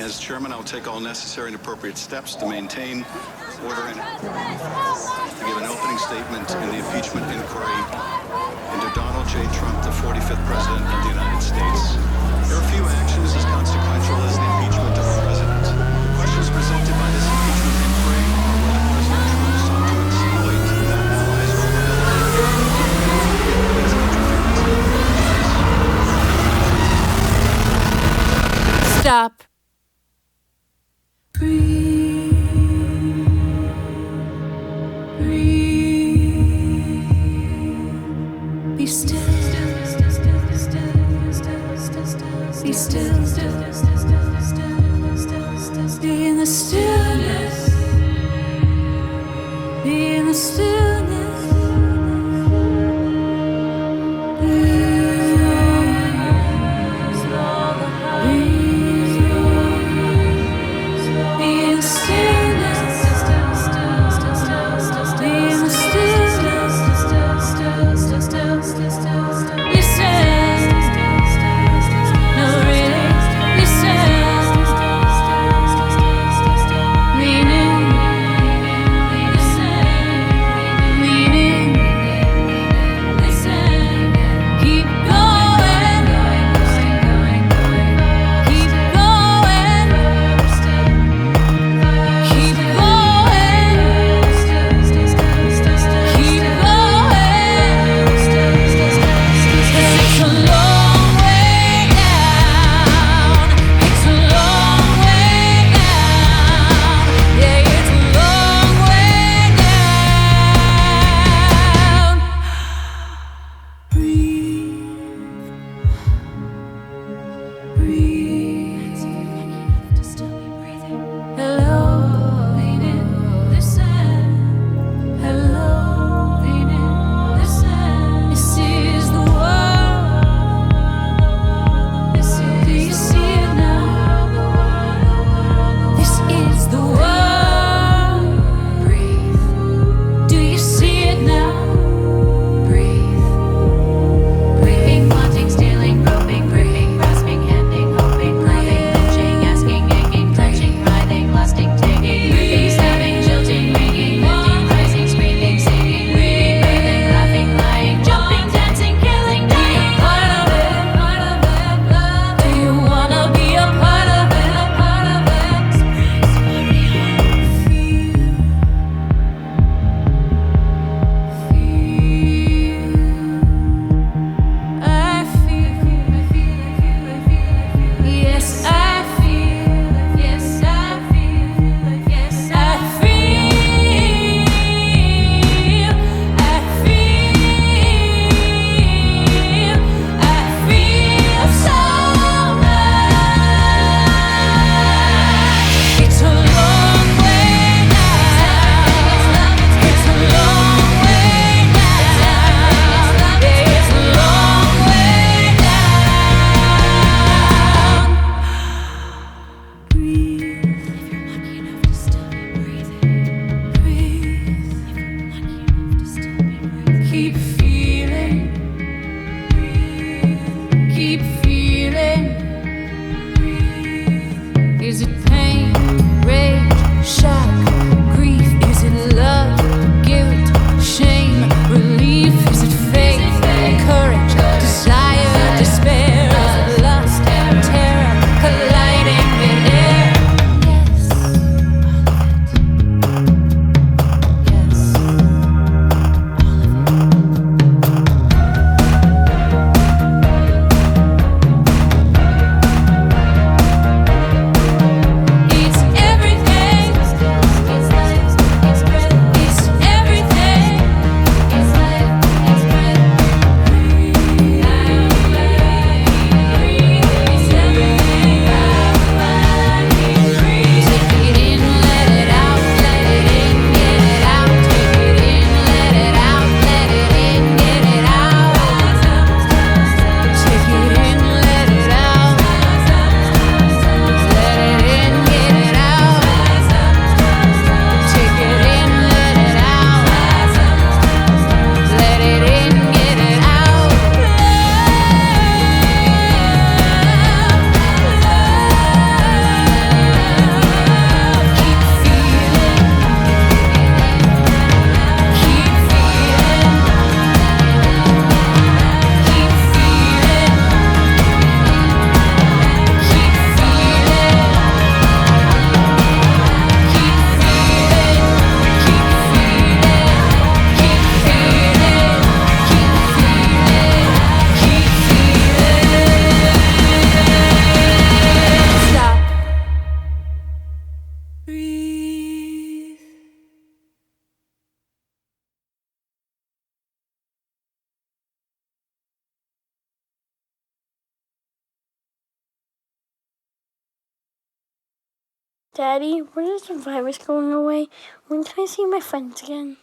as chairman, I'll take all necessary and appropriate steps to maintain order and to give an opening statement in the impeachment inquiry into Donald J. Trump, the 45th President of the United States. There are few actions as consequential as the impeachment of a president. Questions presented by this impeachment inquiry are whether President Trump sought to exploit that allies' vulnerability. Stop. Be still. Be still. Be in the stillness. Be in the stillness. You say Daddy, when is the virus going away? When can I see my friends again?